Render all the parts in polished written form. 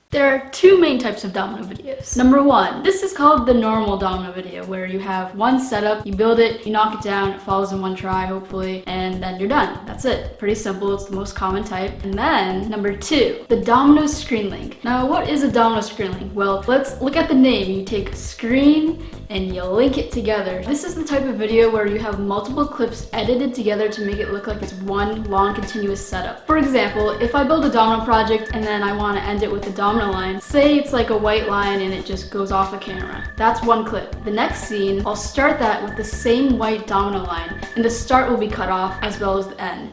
There are two main types of domino videos. Number one, this is called the normal domino video, where you have one setup, you build it, you knock it down, it falls in one try, hopefully, and then you're done. That's it. Pretty simple. It's the most common type. And then, number two, the Domino SCREENLINK. Now, what is a Domino SCREENLINK? Well, let's look at the name. You take screen and you link it together. This is the type of video where you have multiple clips edited together to make it look like it's one long continuous setup. For example, if I build a domino project and then I want to end it with a domino line, say it's like a white line and it just goes off the camera. That's one clip. The next scene, I'll start that with the same white domino line, and the start will be cut off as well as the end.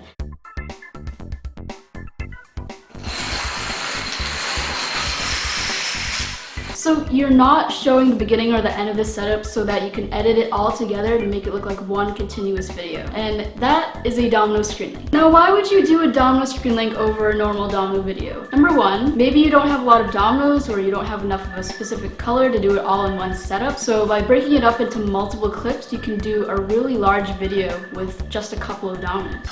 So you're not showing the beginning or the end of the setup so that you can edit it all together to make it look like one continuous video. And that is a domino SCREENLINK. Now, why would you do a domino SCREENLINK over a normal domino video? Number one, maybe you don't have a lot of dominoes or you don't have enough of a specific color to do it all in one setup. So by breaking it up into multiple clips, you can do a really large video with just a couple of dominoes.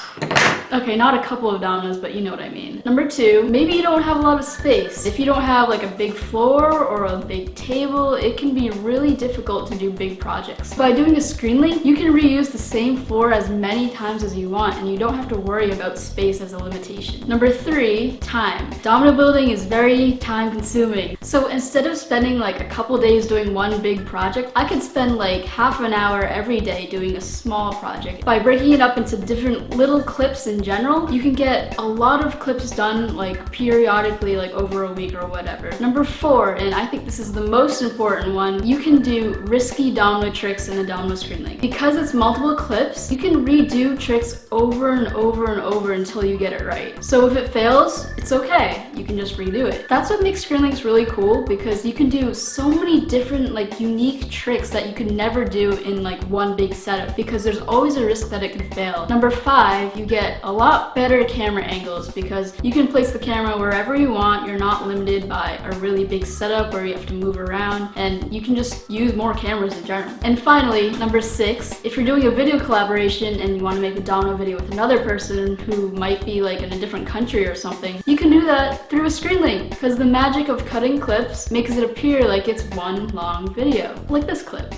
Okay, not a couple of dominoes, but you know what I mean. Number two, maybe you don't have a lot of space. If you don't have like a big floor or a big table, it can be really difficult to do big projects. By doing a SCREENLINK, you can reuse the same floor as many times as you want, and you don't have to worry about space as a limitation. Number three, time. Domino building is very time consuming. So instead of spending like a couple days doing one big project, I could spend like half an hour every day doing a small project. By breaking it up into different little clips in general, you can get a lot of clips done like periodically, like over a week or whatever. Number four, and I think this is the most important one, you can do risky domino tricks in a domino SCREENLINK. Because it's multiple clips, you can redo tricks over and over and over until you get it right. So if it fails, it's okay. You can just redo it. That's what makes SCREENLINKs really cool, because you can do so many different like unique tricks that you could never do in like one big setup, because there's always a risk that it could fail. Number five, you get a lot better camera angles because you can place the camera wherever you want. You're not limited by a really big setup where you have to move around, and you can just use more cameras in general. And finally, number six, if you're doing a video collaboration and you want to make a domino video with another person who might be like in a different country or something, you can do that through a SCREENLINK, because the magic of cutting clips makes it appear like it's one long video, like this clip.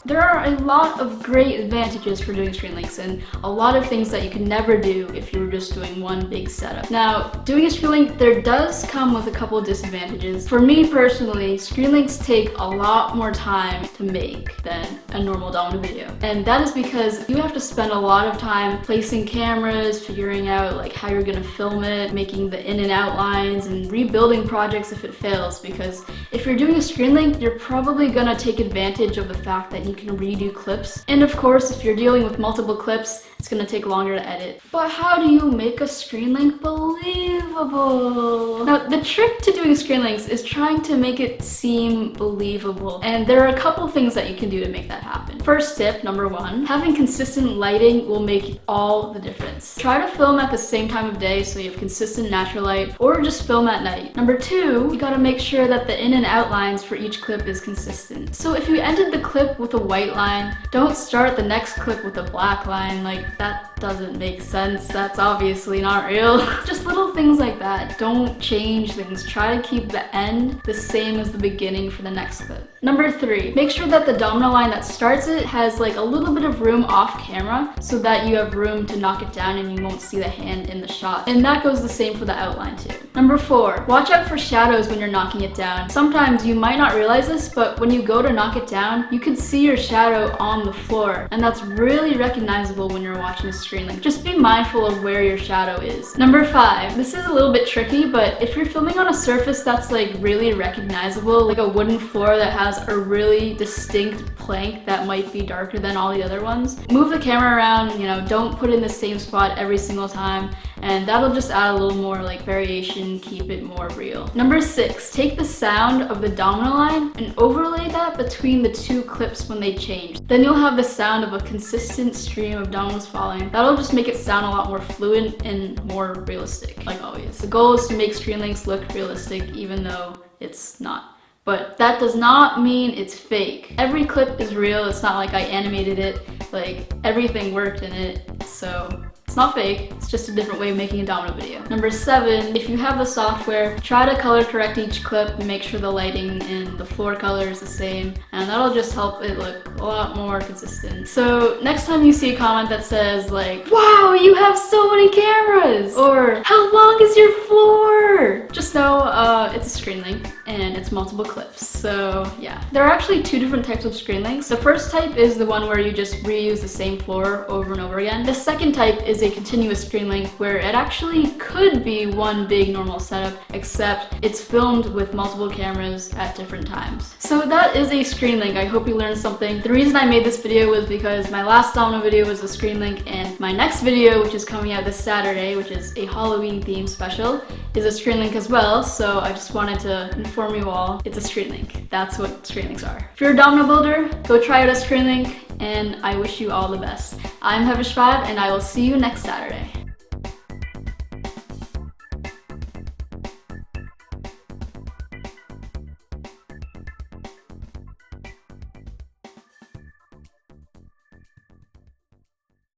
There are a lot of great advantages for doing SCREENLINKs and a lot of things that you can never do if you were just doing one big setup. Now, doing a SCREENLINK, there does come with a couple of disadvantages. For me personally, SCREENLINKs take a lot more time to make than a normal domino video. And that is because you have to spend a lot of time placing cameras, figuring out like how you're gonna film it, making the in and out lines, and rebuilding projects if it fails. Because if you're doing a SCREENLINK, you're probably gonna take advantage of the fact that you can redo clips. And of course, if you're dealing with multiple clips, it's gonna take longer to edit. But how do you make a SCREENLINK believable? Now, the trick to doing SCREENLINKs is trying to make it seem believable. And there are a couple things that you can do to make that happen. First tip, number one, having consistent lighting will make all the difference. Try to film at the same time of day so you have consistent natural light, or just film at night. Number two, you gotta make sure that the in and out lines for each clip is consistent. So if you ended the clip with a white line, don't start the next clip with a black line. Like, that doesn't make sense. That's obviously not real. Just little things like that. Don't change things. Try to keep the end the same as the beginning for the next clip. Number three, make sure that the domino line that starts it has like a little bit of room off camera so that you have room to knock it down and you won't see the hand in the shot. And that goes the same for the outline too. Number four, watch out for shadows when you're knocking it down. Sometimes you might not realize this, but when you go to knock it down, you can see your shadow on the floor. And that's really recognizable when you're watching a SCREENLINK. Just be mindful of where your shadow is. Number five, this is a little bit tricky, but if you're filming on a surface that's like really recognizable, like a wooden floor that has a really distinct plank that might be darker than all the other ones, move the camera around, don't put it in the same spot every single time, and that'll just add a little more like variation, keep it more real. Number six, take the sound of the domino line and overlay that between the two clips when they change. Then you'll have the sound of a consistent stream of dominoes falling. That'll just make it sound a lot more fluid and more realistic, like always. The goal is to make SCREENLINKs look realistic, even though it's not. But that does not mean it's fake. Every clip is real. It's not like I animated it. Like, everything worked in it. So It's not fake, it's just a different way of making a domino video. Number 7, if you have the software, try to color correct each clip and make sure the lighting and the floor color is the same, and that'll just help it look a lot more consistent. So next time you see a comment that says like, wow, you have so many cameras, or how long is your floor? Just know it's a screen link and it's multiple clips. So yeah, there are actually 2 different types of screen links. The first type is the one where you just reuse the same floor over and over again. The second type is a continuous screen link where it actually could be one big normal setup, except it's filmed with multiple cameras at different times. So that is a screen link. I hope you learned something. The reason I made this video was because my last domino video was a screen link, and my next video, which is coming out this Saturday, which is a Halloween themed special, is a screen link as well. So I just wanted to inform you all, it's a screen link. That's what screen links are. If you're a domino builder, go try out a screen link, and I wish you all the best. I'm Heavishvad, and I will see you next Saturday.